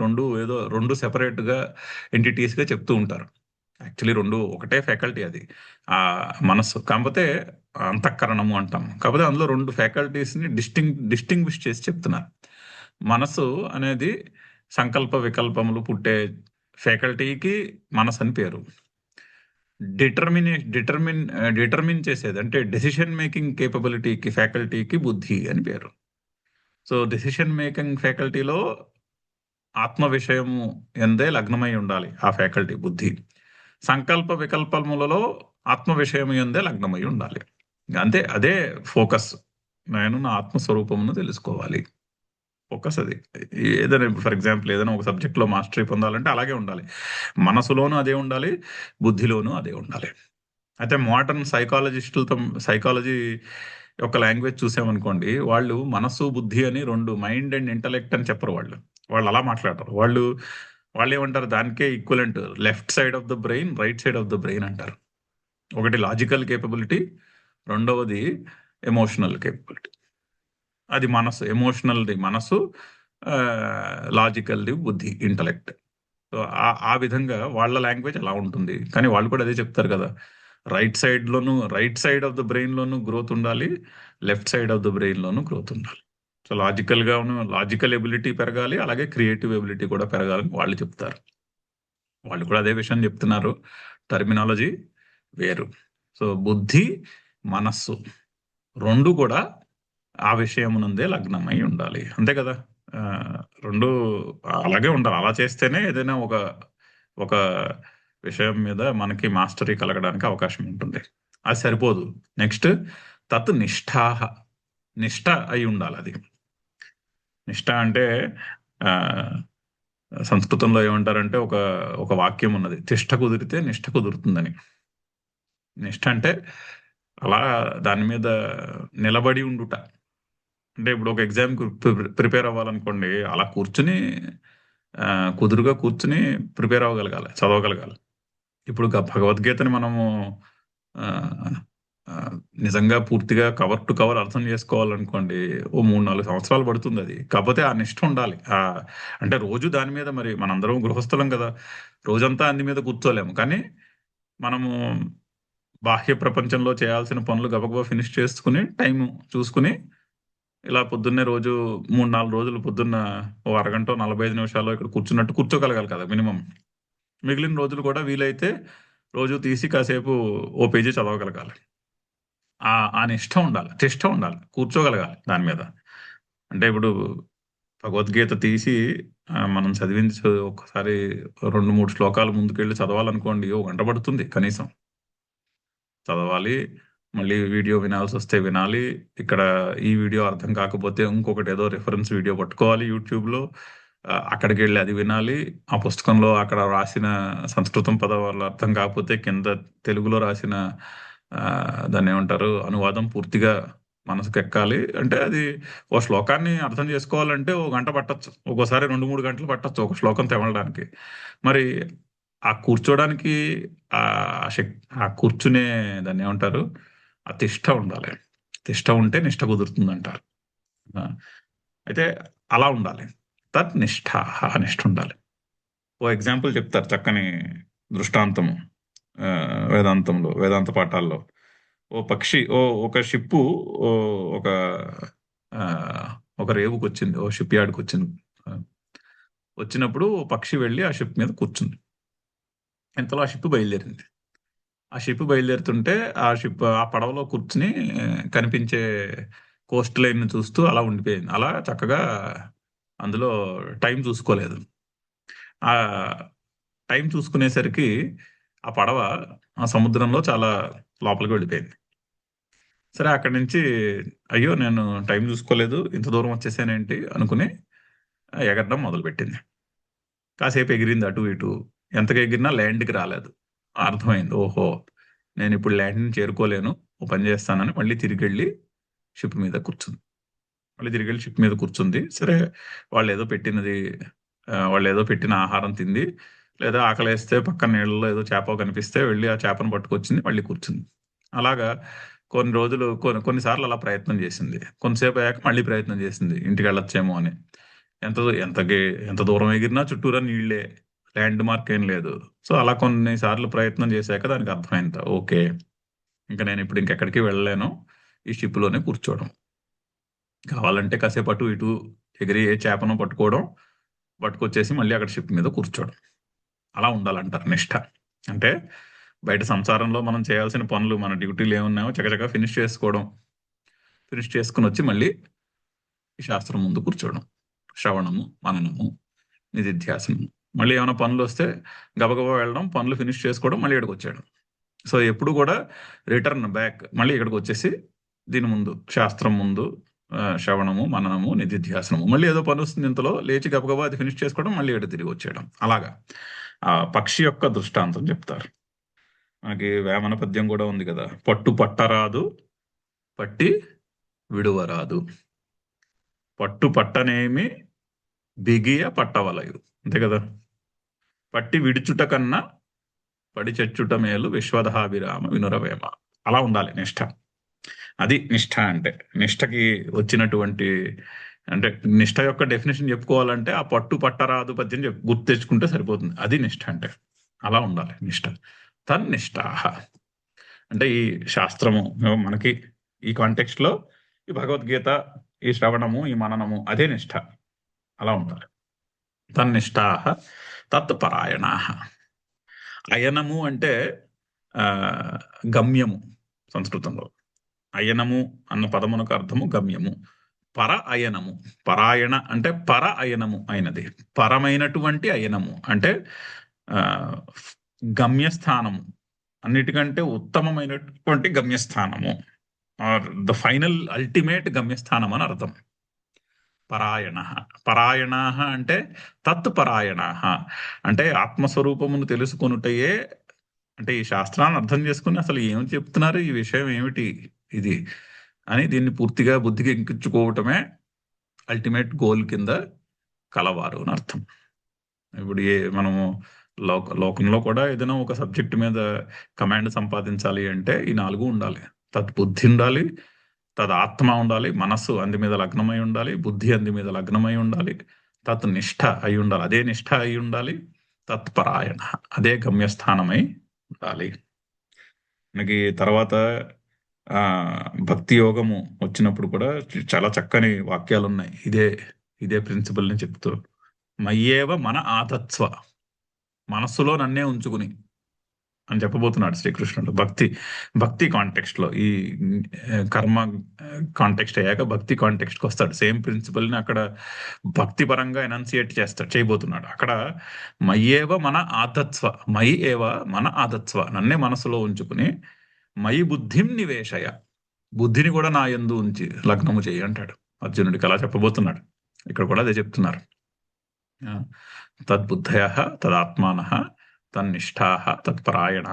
రెండు సెపరేట్గా ఎంటిటీస్గా చెప్తూ ఉంటారు. యాక్చువల్లీ రెండు ఒకటే ఫ్యాకల్టీ అది, ఆ మనస్సు. కాకపోతే అంతఃకరణము అంటాం. కాకపోతే అందులో రెండు ఫ్యాకల్టీస్ని డిస్టింగ్విష్ చేసి చెప్తున్నారు. మనస్సు అనేది సంకల్ప వికల్పములు పుట్టే ఫ్యాకల్టీకి మనసు అని పేరు. డిటర్మిన్ చేసేది అంటే డెసిషన్ మేకింగ్ కేపబిలిటీకి ఫ్యాకల్టీకి బుద్ధి అని పేరు. సో డెసిషన్ మేకింగ్ ఫ్యాకల్టీలో ఆత్మ విషయము ఎందే లగ్నమై ఉండాలి ఆ ఫ్యాకల్టీ బుద్ధి. సంకల్ప వికల్పములలో ఆత్మ విషయం ఎందే లగ్నమై ఉండాలి. అంతే, అదే ఫోకస్. నేను నా ఆత్మస్వరూపమును తెలుసుకోవాలి, ఫోకస్ అది. ఏదైనా ఫర్ ఎగ్జాంపుల్ ఏదైనా ఒక సబ్జెక్ట్లో మాస్టరీ పొందాలంటే అలాగే ఉండాలి. మనసులోనూ అదే ఉండాలి, బుద్ధిలోనూ అదే ఉండాలి. అయితే మోడర్న్ సైకాలజీ యొక్క లాంగ్వేజ్ చూసామనుకోండి, వాళ్ళు మనస్సు బుద్ధి అని రెండు, మైండ్ అండ్ ఇంటలెక్ట్ అని చెప్పరు. వాళ్ళు అలా మాట్లాడరు. వాళ్ళు ఏమంటారు, దానికే equivalent left side of the brain, right side of the brain అంటారు. ఒకటి లాజికల్ కేపబిలిటీ, రెండవది ఎమోషనల్ కేపబిలిటీ. అది మనసు, ఎమోషనల్ది మనసు, లాజికల్ది బుద్ధి, ఇంటలెక్ట్. సో ఆ విధంగా వాళ్ళ లాంగ్వేజ్ అలా ఉంటుంది. కానీ వాళ్ళు కూడా అదే చెప్తారు కదా, రైట్ సైడ్ ఆఫ్ ద బ్రెయిన్లోనూ గ్రోత్ ఉండాలి, లెఫ్ట్ సైడ్ ఆఫ్ ద బ్రెయిన్లోనూ గ్రోత్ ఉండాలి. సో లాజికల్ ఎబిలిటీ పెరగాలి, అలాగే క్రియేటివ్ ఎబిలిటీ కూడా పెరగాలని వాళ్ళు చెప్తారు. వాళ్ళు కూడా అదే విషయం చెప్తున్నారు, టర్మినాలజీ వేరు. సో బుద్ధి మనస్సు రెండు కూడా ఆ విషయమునందే లగ్నమై ఉండాలి. అంతే కదా. రెండు అలాగే ఉండాలి. అలా చేస్తేనే ఏదైనా ఒక విషయం మీద మనకి మాస్టరీ కలగడానికి అవకాశం ఉంటుంది. అది సరిపోదు. నెక్స్ట్ తత్ నిష్ఠాహ, నిష్ఠ అయి ఉండాలి అది. నిష్ఠ అంటే సంస్కృతంలో ఏమంటారంటే ఒక వాక్యం ఉన్నది, తిష్ట కుదిరితే నిష్ఠ కుదురుతుందని. నిష్ఠ అంటే అలా దాని మీద నిలబడి ఉండుట. అంటే ఇప్పుడు ఒక ఎగ్జామ్కి ప్రిపేర్ అవ్వాలనుకోండి, అలా కుదురుగా కూర్చుని ప్రిపేర్ అవ్వగలగాలి, చదవగలగాలి. ఇప్పుడు భగవద్గీతని మనము నిజంగా పూర్తిగా కవర్ టు కవర్ అర్థం చేసుకోవాలనుకోండి, ఓ 3-4 సంవత్సరాలు పడుతుంది అది. కాకపోతే ఆ నిష్ఠ ఉండాలి. అంటే రోజు దాని మీద, మరి మనందరం గృహస్థలం కదా, రోజంతా అంది మీద కూర్చోలేము. కానీ మనము బాహ్య ప్రపంచంలో చేయాల్సిన పనులు గబగబా ఫినిష్ చేసుకుని టైం చూసుకుని ఇలా పొద్దున్నే రోజు 3-4 రోజులు పొద్దున్న ఓ అరగంట 45 నిమిషాలు ఇక్కడ కూర్చోగలగాలి కదా మినిమం. మిగిలిన రోజులు కూడా వీలైతే రోజు తీసి కాసేపు ఓ పేజీ చదవగలగాలి. ఆ నిష్ఠ ఉండాలి, తిష్ట ఉండాలి, కూర్చోగలగాలి దాని మీద. అంటే ఇప్పుడు భగవద్గీత తీసి మనం చదివింది ఒకసారి 2-3 శ్లోకాలు ముందుకెళ్ళి చదవాలనుకోండి, ఓ గంట పడుతుంది కనీసం. చదవాలి, మళ్ళీ వీడియో వినాల్సి వస్తే వినాలి. ఇక్కడ ఈ వీడియో అర్థం కాకపోతే ఇంకొకటి ఏదో రిఫరెన్స్ వీడియో పట్టుకోవాలి యూట్యూబ్లో, అక్కడికి వెళ్ళి అది వినాలి. ఆ పుస్తకంలో అక్కడ రాసిన సంస్కృతం పదాలు అర్థం కాకపోతే కింద తెలుగులో రాసిన దాన్ని ఏమంటారు అనువాదం పూర్తిగా మనసుకు ఎక్కాలి. అంటే అది ఓ శ్లోకాన్ని అర్థం చేసుకోవాలంటే ఓ గంట పట్టొచ్చు, ఒక్కోసారి 2-3 గంటలు పట్టొచ్చు ఒక శ్లోకం తెమలడానికి. మరి ఆ కూర్చోడానికి ఆ ఆ కూర్చునే దాన్ని ఏమంటారు, ఆ తిష్ట ఉండాలి. తిష్ట ఉంటే నిష్ట కుదురుతుంది అంటారు. ఆ, అయితే అలా ఉండాలి. తత్ నిష్ఠ, ఆ నిష్ఠ ఉండాలి. ఓ ఎగ్జాంపుల్ చెప్తారు చక్కని దృష్టాంతము ఆ, వేదాంత పాఠాల్లో. ఓ పక్షి ఒక షిప్పు ఓ ఒక ఆ, ఒక రేవుకి వచ్చింది, ఓ షిప్ యార్డ్కి వచ్చింది. ఆ, వచ్చినప్పుడు ఓ పక్షి వెళ్ళి ఆ షిప్ మీద కూర్చుంది. ఇంతలో ఆ షిప్ బయలుదేరింది. ఆ షిప్ బయలుదేరుతుంటే ఆ పడవలో కూర్చుని కనిపించే కోస్ట్ లైన్ చూస్తూ అలా ఉండిపోయింది. అలా చక్కగా అందులో టైం చూసుకోలేదు. ఆ టైం చూసుకునేసరికి ఆ పడవ ఆ సముద్రంలో చాలా లోపలికి వెళ్ళిపోయింది. సరే అక్కడి నుంచి అయ్యో నేను టైం చూసుకోలేదు, ఇంత దూరం వచ్చేసానేంటి అనుకుని ఎగరడం మొదలుపెట్టింది. కాసేపు ఎగిరింది అటు ఇటు. ఎంతగా ఎగిరినా ల్యాండ్కి రాలేదు. అర్థమైంది, ఓహో నేను ఇప్పుడు ల్యాండ్ని చేరుకోలేను, ఓ పని చేస్తానని మళ్ళీ తిరిగి వెళ్ళి షిప్ మీద కూర్చుంది. మళ్ళీ తిరిగి వెళ్ళి షిప్ మీద కూర్చుంది. సరే వాళ్ళు ఏదో పెట్టినది వాళ్ళు ఏదో పెట్టిన ఆహారం తింది, లేదా ఆకలేస్తే పక్కన నీళ్ళలో ఏదో చేప కనిపిస్తే వెళ్ళి ఆ చేపను పట్టుకొచ్చింది, మళ్ళీ కూర్చుంది. అలాగా కొన్ని రోజులు కొన్నిసార్లు అలా ప్రయత్నం చేసింది. కొంతసేపు అయ్యాక మళ్ళీ ప్రయత్నం చేసింది ఇంటికి వెళ్ళొచ్చేమో అని. ఎంత ఎంతకి ఎంత దూరం ఎగిరినా చుట్టూరా నీళ్లే, ల్యాండ్ మార్క్ ఏం లేదు. సో అలా కొన్నిసార్లు ప్రయత్నం చేశాక దానికి అర్థమైంది, ఓకే ఇంకా నేను ఇప్పుడు ఇంకెక్కడికి వెళ్ళలేను, ఈ షిప్ లోనే కూర్చోవడం. కావాలంటే కాసేపు అటు ఇటు ఎగిరి ఏ చేపను పట్టుకొచ్చేసి మళ్ళీ అక్కడ షిప్ మీద కూర్చోవడం. అలా ఉండాలంటారు నిష్ఠ. అంటే బయట సంసారంలో మనం చేయాల్సిన పనులు, మన డ్యూటీలు ఏమున్నాయో చకచకా ఫినిష్ చేసుకుని వచ్చి మళ్ళీ ఈ శాస్త్రం ముందు కూర్చోవడం. శ్రవణము, మననము, నిధిధ్యాసనము. మళ్ళీ ఏమైనా పనులు వస్తే గబగబా వెళ్ళడం, పనులు ఫినిష్ చేసుకోవడం, మళ్ళీ ఇక్కడికి వచ్చేయడం. సో ఎప్పుడు కూడా రిటర్న్ బ్యాక్ మళ్ళీ ఇక్కడికి వచ్చేసి దీని ముందు, శాస్త్రం ముందు శ్రవణము, మననము, నిధిధ్యాసనము. మళ్ళీ ఏదో పని వస్తుంది, ఇంతలో లేచి గబగబా అది ఫినిష్ చేసుకోవడం, మళ్ళీ ఇక్కడ తిరిగి వచ్చేయడం. అలాగా ఆ పక్షి యొక్క దృష్టాంతం చెప్తారు. మనకి వేమన పద్యం కూడా ఉంది కదా, పట్టు పట్టరాదు పట్టి విడువరాదు, పట్టు పట్టనేమి బిగియ పట్టవలయు. అంతే కదా, పట్టి విడుచుట కన్నా పడి చచ్చుట మేలు విశ్వదాభిరామ వినురవేమ. అలా ఉండాలి నిష్ఠ. అది నిష్ఠ అంటే. నిష్ఠకి వచ్చినటువంటి, అంటే నిష్ఠ యొక్క డెఫినేషన్ చెప్పుకోవాలంటే ఆ పట్టు పట్టరాదు పద్యం గుర్తు తెచ్చుకుంటే సరిపోతుంది. అది నిష్ఠ అంటే. అలా ఉండాలి నిష్ఠ. తన్నిష్ఠాహ అంటే ఈ శాస్త్రము మనకి ఈ కాంటెక్స్ట్ లో ఈ భగవద్గీత, ఈ శ్రవణము, ఈ మననము అదే నిష్ఠ. అలా ఉండాలి. తన్నిష్ఠాహ తత్పరాయణాహ. అయనము అంటే ఆ గమ్యము సంస్కృతంలో. అయనము అన్న పదమునకు అర్థము గమ్యము. పర అయనము, పరాయణ అంటే పర అయనము అయినది, పరమైనటువంటి అయనము అంటే ఆ గమ్యస్థానము, అన్నిటికంటే ఉత్తమమైనటువంటి గమ్యస్థానము, ఆర్ ద ఫైనల్ అల్టిమేట్ గమ్యస్థానం అని అర్థం. పరాయణ, పరాయణ అంటే తత్పరాయణ అంటే ఆత్మస్వరూపమును తెలుసుకొనుటయే. అంటే ఈ శాస్త్రాన్ని అర్థం చేసుకుని అసలు ఏమి చెప్తున్నారు, ఈ విషయం ఏమిటి ఇది అని దీన్ని పూర్తిగా బుద్ధికి ఎక్కించుకోవటమే అల్టిమేట్ గోల్ కింద కలవారు అని అర్థం. ఇప్పుడు మనము లోకంలో కూడా ఏదైనా ఒక సబ్జెక్ట్ మీద కమాండ్ సంపాదించాలి అంటే ఈ 4 ఉండాలి. తద్బుద్ధి ఉండాలి, తదాత్మ ఉండాలి, మనస్సు అంది మీద లగ్నమై ఉండాలి, బుద్ధి అంది మీద లగ్నమై ఉండాలి, తత్ నిష్ఠ అయి ఉండాలి, అదే నిష్ఠ అయి ఉండాలి, తత్పరాయణ అదే గమ్యస్థానమై ఉండాలి. మనకి తర్వాత ఆ భక్తి యోగము వచ్చినప్పుడు కూడా చాలా చక్కని వాక్యాలు ఉన్నాయి ఇదే ప్రిన్సిపల్ ని చెప్తూ. మయ్యేవ మన ఆతత్వ, మనస్సులో నన్నే ఉంచుకుని అని చెప్పబోతున్నాడు శ్రీకృష్ణుడు. భక్తి కాంటెక్స్ట్ లో, ఈ కర్మ కాంటెక్స్ట్ అయ్యాక భక్తి కాంటెక్స్ట్ కి వస్తాడు. సేమ్ ప్రిన్సిపల్ ని అక్కడ భక్తి పరంగా ఎనౌన్సియేట్ చేయబోతున్నాడు. అక్కడ మయ్యేవ మన ఆతత్వ, మయి ఏవ మన ఆతత్వ, నన్నే మనసులో ఉంచుకుని మయి బుద్ధిం నివేశయ, బుద్ధిని కూడా నా యందు ఉంచి లగ్నము చేయి అంటాడు అర్జునుడికి. అలా చెప్పబోతున్నాడు. ఇక్కడ కూడా అదే చెప్తున్నారు. ఆ, తద్బుద్ధయ తదాత్మాన తన్నిష్టా తత్పరాయణ.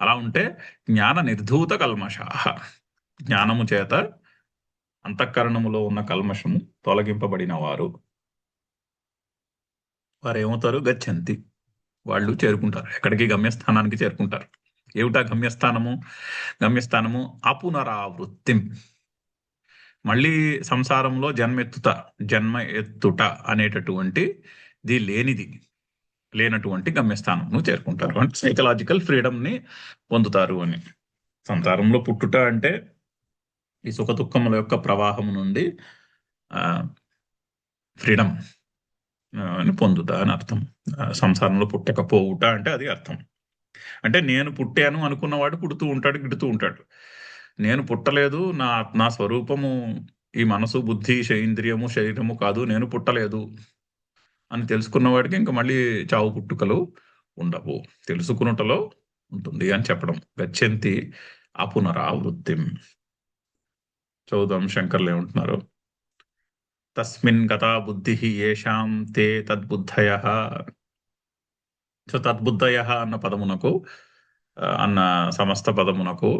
అలా ఉంటే జ్ఞాన నిర్ధూత కల్మషాః, జ్ఞానము చేత అంతఃకరణములో ఉన్న కల్మషము తొలగింపబడిన వారు ఏమవుతారు? గచ్చంతి, వాళ్ళు చేరుకుంటారు. ఎక్కడికి? గమ్యస్థానానికి చేరుకుంటారు. ఏమిటా గమ్యస్థానము? గమ్యస్థానము అపునరావృత్తిం, మళ్ళీ సంసారంలో జన్మ ఎత్తుట అనేటటువంటి లేనటువంటి గమ్యస్థానంను చేరుకుంటారు. అంటే సైకలాజికల్ ఫ్రీడమ్ ని పొందుతారు అని. సంసారంలో పుట్టుట అంటే ఈ సుఖ దుఃఖముల యొక్క ప్రవాహం నుండి ఫ్రీడమ్ అని పొందుతా అని అర్థం. సంసారంలో పుట్టకపోవుట అంటే అది అర్థం. అంటే నేను పుట్టాను అనుకున్నవాడు పుడుతూ ఉంటాడు, గిడుతూ ఉంటాడు. నేను పుట్టలేదు, నా స్వరూపము ఈ మనసు, బుద్ధి, ఇంద్రియము, శరీరము కాదు, నేను పుట్టలేదు అని తెలుసుకున్నవాడికి ఇంకా మళ్ళీ చావు పుట్టుకలు ఉండవు, తెలుసుకున్నటలో ఉంటుంది అని చెప్పడం. గచ్చంతి అపునరావృత్తిం. చదువుదాం శంకర్లు ఏమంటున్నారు. తస్మిన్ గతా బుద్ధి ఏషాం తే తద్బుద్ధయః. సో తద్బుద్ధయః అన్న పదమునకు అన్న సమస్త పదమునకు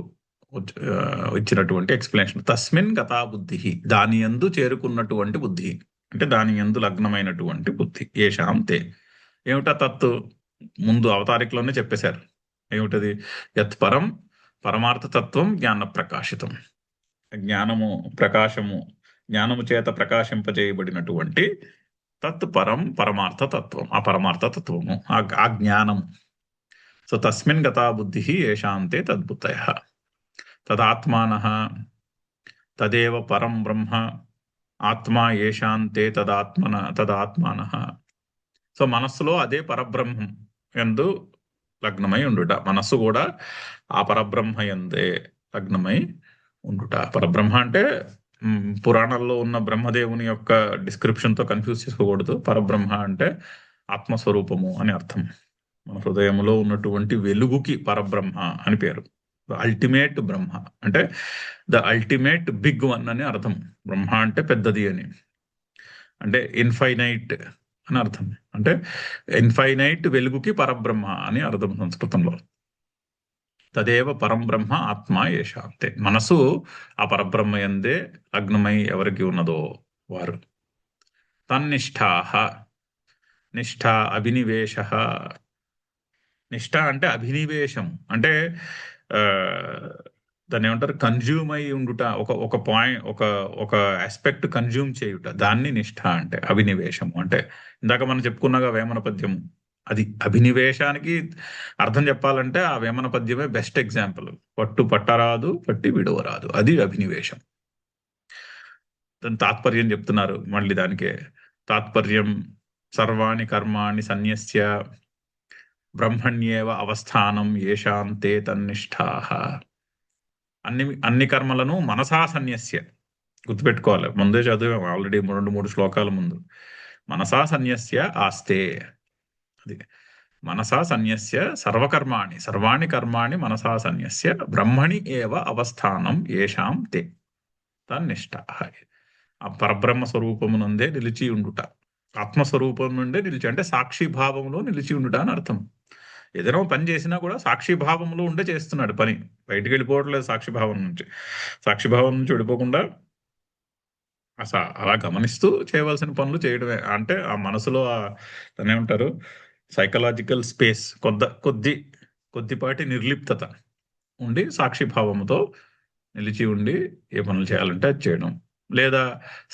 ఇచ్చినటువంటి ఎక్స్ప్లెనేషన్. తస్మిన్ గతా బుద్ధి, దాని యందు చేరుకున్నటువంటి బుద్ధి, అంటే దాని యందు లగ్నమైనటువంటి బుద్ధి. ఏషాం తే, ఏమిటా తత్తు? ముందు అవతారికలోనే చెప్పేశారు. ఏమిటది? యత్ పరం పరమార్థతత్వం జ్ఞాన ప్రకాశితం. జ్ఞానము ప్రకాశము, జ్ఞానము చేత ప్రకాశింపజేయబడినటువంటి తత్ పరం పరమార్థ తత్వం, ఆ పరమార్థ తత్వము, ఆ జ్ఞానము. సో తస్మిన్ గతా బుద్ధి ఏషాంతే తద్బుద్ధయ తదాత్మానః తదేవ పరం బ్రహ్మ ఆత్మా ఏషాంతే తదాత్మానః. సో మనస్సులో అదే పరబ్రహ్మం యందు లగ్నమై ఉండుట. మనస్సు కూడా ఆ పరబ్రహ్మ యందే లగ్నమై ఉండుట. పరబ్రహ్మ అంటే పురాణాల్లో ఉన్న బ్రహ్మదేవుని యొక్క డిస్క్రిప్షన్తో కన్ఫ్యూజ్ చేసుకోకూడదు. పరబ్రహ్మ అంటే ఆత్మస్వరూపము అని అర్థం. మన హృదయంలో ఉన్నటువంటి వెలుగుకి పరబ్రహ్మ అని పేరు. అల్టిమేట్ బ్రహ్మ అంటే ద అల్టిమేట్ బిగ్ వన్ అని అర్థం. బ్రహ్మ అంటే పెద్దది అని, అంటే ఇన్ఫైనైట్ అని అర్థం. అంటే ఇన్ఫైనైట్ వెలుగుకి పరబ్రహ్మ అని అర్థం సంస్కృతంలో. తదేవ పరం బ్రహ్మ ఆత్మ ఏషాంతే. మనసు ఆ పరబ్రహ్మ యందే లగ్నమై ఎవరికి ఉన్నదో వారు. తన్నిష్ఠాః, నిష్ఠ అభినివేశ. నిష్ఠ అంటే అభినివేశం, అంటే దాన్ని ఏమంటారు? కన్జ్యూమ్ అయి ఉండుట. ఒక పాయింట్, ఒక ఆస్పెక్ట్ కన్జ్యూమ్ చేయుట, దాన్ని నిష్ఠ అంటే. అభినివేశము అంటే ఇందాక మనం చెప్పుకున్నగా వేమన పద్యము, అది అభినివేశానికి అర్థం చెప్పాలంటే ఆ వేమన పద్యమే బెస్ట్ ఎగ్జాంపుల్. పట్టు పట్టరాదు, పట్టి విడవరాదు, అది అభినివేశం. దాని తాత్పర్యం చెప్తున్నారు మళ్ళీ. దానికే తాత్పర్యం సర్వాణి కర్మాణి సన్యస్య బ్రహ్మణ్యేవ అవస్థానం ఏషాంతే తన్నిష్ఠాః. అన్ని కర్మలను మనసా సన్యస్య. గుర్తుపెట్టుకోవాలి, ముందే చదివాం ఆల్రెడీ 2-3 శ్లోకాల ముందు. మనసా సన్యస్య ఆస్తే, అది మనసా సన్యస్య సర్వాణి కర్మాణి మనసా సన్యస్య బ్రహ్మణి ఏవ అవస్థానం ఏషాం తే తన్నిష్ఠాః. ఆ పరబ్రహ్మ స్వరూపమునందే నిలిచి ఉండుట, ఆత్మస్వరూపం నుండే నిలిచి, అంటే సాక్షిభావంలో నిలిచి ఉండుట అని అర్థం. ఏదైనా పని చేసినా కూడా సాక్షిభావంలో ఉండే చేస్తున్నాడు పని, బయటికి వెళ్ళిపోవట్లేదు సాక్షిభావం నుంచి. సాక్షిభావం నుంచి వెళ్ళిపోకుండా అలా గమనిస్తూ చేయవలసిన పనులు చేయడమే. అంటే ఆ మనసులో దాన్ని ఏమంటారు? సైకలాజికల్ స్పేస్, కొద్దిపాటి నిర్లిప్తత ఉండి సాక్షిభావంతో నిలిచి ఉండి ఏ పనులు చేయాలంటే అది చేయడం. లేదా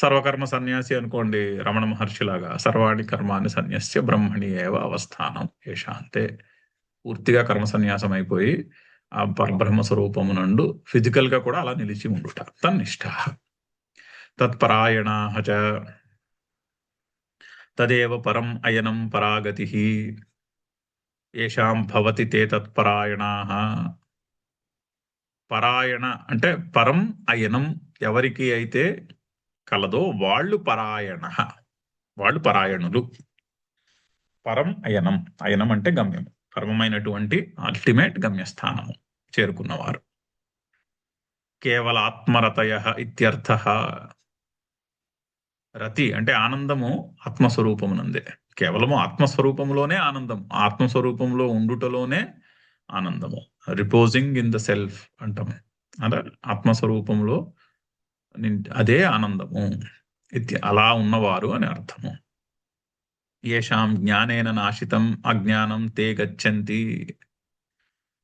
సర్వకర్మ సన్యాసి అనుకోండి, రమణ మహర్షి లాగా సర్వాణి కర్మాన్ని సన్యస్య బ్రహ్మణి ఏవ అవస్థానం ఏషాంతే. పూర్తిగా కర్మ సన్యాసం అయిపోయి ఆ పరబ్రహ్మ స్వరూపము నందు ఫిజికల్ గా కూడా అలా నిలిచి ఉండుట. తన్నిష్ట తత్పరాయణాః చ తదేవ పరం అయనం పరాగతి ఏషాం భవతి తే తత్పరాయణాః. పరాయణ అంటే పరం అయనం, ఎవరికి అయితే కలదో వాళ్ళు పరాయణ, వాళ్ళు పరాయణులు. పరం అయనం, అయనం అంటే గమ్యం, పరమమైనటువంటి అల్టిమేట్ గమ్యస్థానము చేరుకున్నవారు. కేవల ఆత్మరతయ ఇత్యర్థ. రతి అంటే ఆనందము ఆత్మస్వరూపమునందే. కేవలము ఆత్మస్వరూపంలోనే ఆనందం, ఆత్మస్వరూపంలో ఉండుటలోనే ఆనందము. రిపోజింగ్ ఇన్ ద సెల్ఫ్ అంటాము. అలా ఆత్మస్వరూపంలో అదే ఆనందము. అలా ఉన్నవారు అని అర్థము. ఏషాం జ్ఞానేన నాశితం అజ్ఞానం తే గచ్చంతి.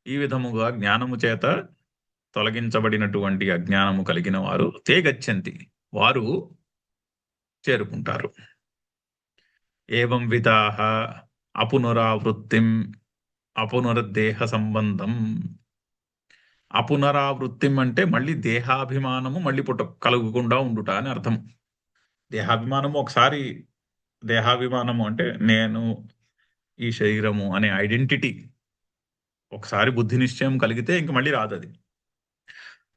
ఈ విధముగా జ్ఞానము చేత తొలగించబడినటువంటి అజ్ఞానము కలిగిన వారు తే గచ్చంతి, వారు చేరుకుంటారు. ఏవం విధాః అపునరావృత్తిం అపునరుద్దేహ సంబంధం. అపునరావృత్తిం అంటే మళ్ళీ దేహాభిమానము మళ్ళీ కలుగకుండా ఉండుట అని అర్థం. దేహాభిమానము ఒకసారి, దేహాభిమానము అంటే నేను ఈ శరీరము అనే ఐడెంటిటీ ఒకసారి బుద్ధి నిశ్చయం కలిగితే ఇంక మళ్ళీ రాదు. అది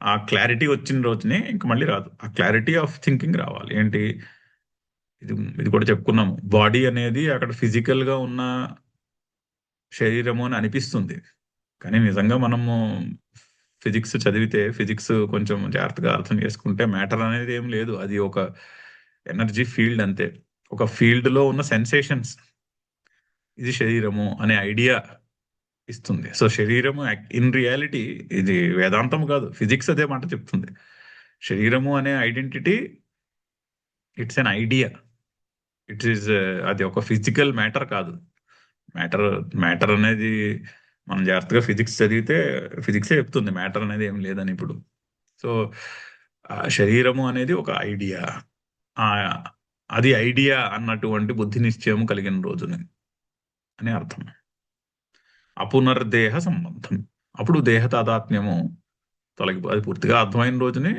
ఆ క్లారిటీ వచ్చిన రోజునే ఇంక మళ్ళీ రాదు. ఆ క్లారిటీ ఆఫ్ థింకింగ్ రావాలి. ఏంటి, ఇది ఇది కూడా చెప్పుకున్నాము. బాడీ అనేది అక్కడ ఫిజికల్ గా ఉన్న శరీరము అని అనిపిస్తుంది, కానీ నిజంగా మనము ఫిజిక్స్ చదివితే, ఫిజిక్స్ కొంచెం జాగ్రత్తగా అర్థం చేసుకుంటే మ్యాటర్ అనేది ఏం లేదు. అది ఒక ఎనర్జీ ఫీల్డ్ అంతే. ఒక ఫీల్డ్ లో ఉన్న సెన్సేషన్స్ ఇది శరీరము అనే ఐడియా ఇస్తుంది. సో శరీరము ఇన్ రియాలిటీ, ఇది వేదాంతం కాదు, ఫిజిక్స్ అదే మాట చెప్తుంది. శరీరము అనే identity it's an idea. It is, అది ఒక ఫిజికల్ మ్యాటర్ కాదు. మ్యాటర్ అనేది మనం జాగ్రత్తగా ఫిజిక్స్ చదివితే ఫిజిక్సే చెప్తుంది మ్యాటర్ అనేది ఏం లేదని ఇప్పుడు. సో శరీరము అనేది ఒక ఐడియా, అది ఐడియా అన్నటువంటి బుద్ధి నిశ్చయము కలిగిన రోజుని అని అర్థం. అపునర్దేహ సంబంధం, అప్పుడు దేహ తాదాత్మ్యము అది పూర్తిగా అర్థమైన రోజునే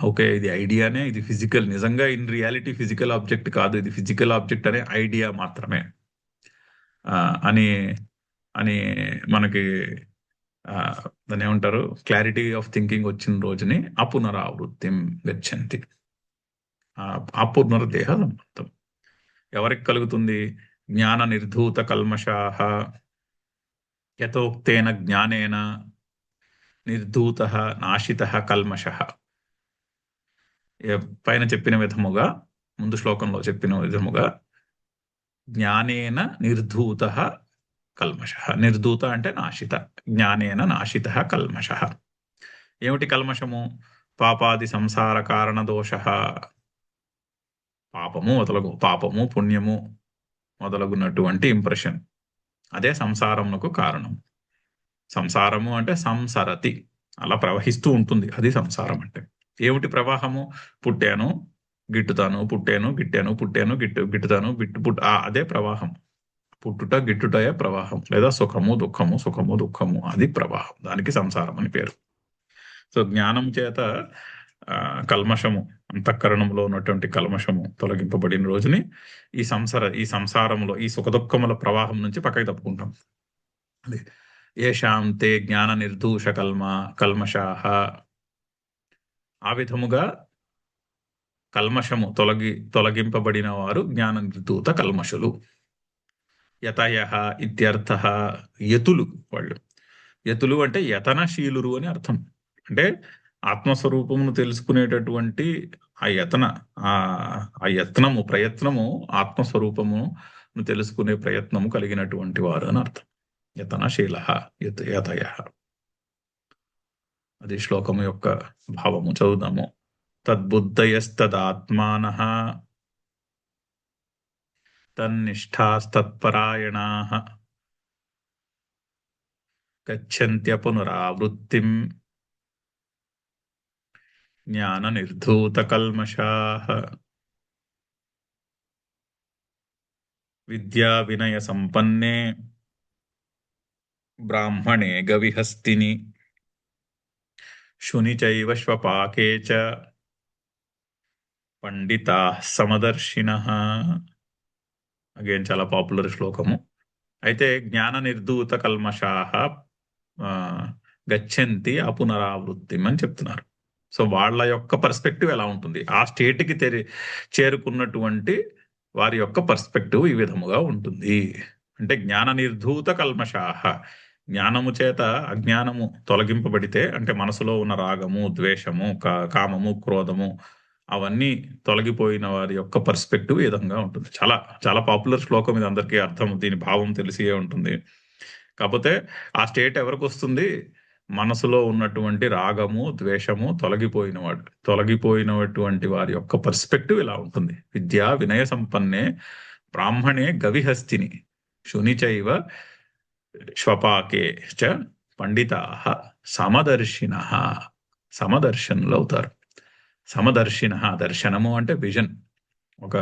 ఓకే, ఇది ఐడియానే, ఇది ఫిజికల్, నిజంగా ఇన్ రియాలిటీ ఫిజికల్ ఆబ్జెక్ట్ కాదు, ఇది ఫిజికల్ ఆబ్జెక్ట్ అనే ఐడియా మాత్రమే అని అని మనకి దాన్ని ఏమంటారు, క్లారిటీ ఆఫ్ థింకింగ్ వచ్చిన రోజుని అపునరావృత్తిం గచ్చంతి. అపునర్దేహ సంబంధం ఎవరికి కలుగుతుంది? జ్ఞాన నిర్ధూత కల్మషాః యథోక్తేన జ్ఞానేన నిర్ధూతః నాశితః కల్మషః. పైన చెప్పిన విధముగా, ముందు శ్లోకంలో చెప్పిన విధముగా జ్ఞానేన నిర్ధూతః కల్మషః. నిర్ధూత అంటే నాశిత, జ్ఞానేన నాశితః కల్మషః. ఏమిటి కల్మషము? పాపాది సంసార కారణ దోషః. పాపము పుణ్యము మొదలగునటువంటి ఇంప్రెషన్, అదే సంసారమునకు కారణం. సంసారము అంటే సంసరతి, అలా ప్రవహిస్తూ ఉంటుంది, అది సంసారం అంటే. ఏమిటి ప్రవాహము? పుట్టాను గిట్టుతాను, పుట్టాను గిట్టాను, పుట్టాను గిట్టుతాను, అదే ప్రవాహం. పుట్టుట గిట్టుటయే ప్రవాహం, లేదా సుఖము దుఃఖము, సుఖము దుఃఖము, అది ప్రవాహం. దానికి సంసారం అని పేరు. సో జ్ఞానం చేత కల్మషము, అంతఃకరణంలో ఉన్నటువంటి కల్మషము తొలగింపబడిన రోజుని ఈ సంసారంలో ఈ సుఖదుఖముల ప్రవాహం నుంచి పక్కకి తప్పుకుంటాం. ఏషాం తే జ్ఞాన నిర్దూష కల్మషాః. ఆ విధముగా కల్మషము తొలగింపబడిన వారు జ్ఞాన నిర్దూత కల్మషులు. యతయః ఇత్యర్థః. యతులు, వాళ్ళు యతులు అంటే యతనశీలురు అని అర్థం. అంటే ఆత్మస్వరూపమును తెలుసుకునేటటువంటి ఆ యత్నము, ప్రయత్నము, ఆత్మస్వరూపమును తెలుసుకునే ప్రయత్నము కలిగినటువంటి వారు అని అర్థం. యతనశీలః యతయః. అది శ్లోకము యొక్క భావము. చదువుదాము. తద్బుద్ధయస్తదాత్మానః తన్నిష్ఠాస్తత్పరాయణాః గచ్చంత్యపునరావృత్తిం జ్ఞాన నిర్ధూత కల్మషాః. విద్యా వినయ సంపన్నే బ్రాహ్మణే గవిహస్తిని శుని చైవ శ్వపాకే చ పండితాః సమదర్శినః. అగైన్ చాలా పాపులర్ శ్లోకము. అయితే జ్ఞాన నిర్ధూత కల్మషాః గచ్చంతి అపునరావృత్తిం అని చెప్తున్నారు. సో వాళ్ళ యొక్క పర్స్పెక్టివ్ ఎలా ఉంటుంది? ఆ స్టేట్కి చేరుకున్నటువంటి వారి యొక్క పర్స్పెక్టివ్ ఈ విధముగా ఉంటుంది. అంటే జ్ఞాన నిర్ధూత కల్మషాః, జ్ఞానము చేత అజ్ఞానము తొలగింపబడితే, అంటే మనసులో ఉన్న రాగము, ద్వేషము, కామము, క్రోధము, అవన్నీ తొలగిపోయిన వారి యొక్క పర్స్పెక్టివ్ ఈ విధంగా ఉంటుంది. చాలా చాలా పాపులర్ శ్లోకం ఇది, అందరికీ అర్థం దీని భావం తెలిసే ఉంటుంది. కాకపోతే ఆ స్టేట్ ఎవరికి వస్తుంది? మనసులో ఉన్నటువంటి రాగము ద్వేషము తొలగిపోయినటువంటి వారి యొక్క పర్స్పెక్టివ్ ఇలా ఉంటుంది. విద్యా వినయ సంపన్నే బ్రాహ్మణే గవిహస్తిని శునిచైవ శ్వపాకే చ పండితాః సమదర్శినః. సమదర్శనులు అవుతారు. సమదర్శిన, దర్శనము అంటే విజన్, ఒక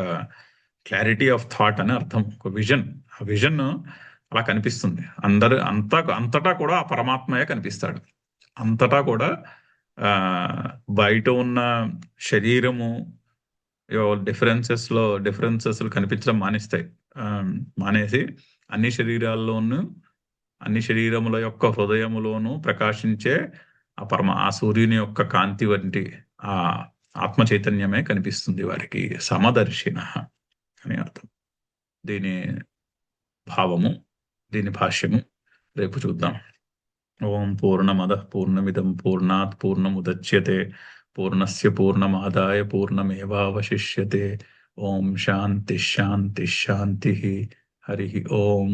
క్లారిటీ ఆఫ్ థాట్ అని అర్థం, ఒక విజన్. ఆ విజన్ అలా కనిపిస్తుంది. అంతటా కూడా ఆ పరమాత్మయే కనిపిస్తాడు. అంతటా కూడా ఆ బయట ఉన్న శరీరము డిఫరెన్సెస్ కనిపించడం మానేస్తాయి. మానేసి అన్ని శరీరాల్లోనూ, అన్ని శరీరముల యొక్క హృదయములోనూ ప్రకాశించే ఆ సూర్యుని యొక్క కాంతి వంటి ఆ ఆత్మ చైతన్యమే కనిపిస్తుంది వారికి. సమదర్శిన అని అర్థం. దీని భావము, దీని భాష్యము రేపు చూద్దాం. ఓం పూర్ణమద పూర్ణమిదం పూర్ణాత్ పూర్ణముదచ్యతే పూర్ణస్య పూర్ణమాదాయ పూర్ణమేవావశిష్యతే. ఓం శాంతి శాంతి శాంతి. హరి ఓం.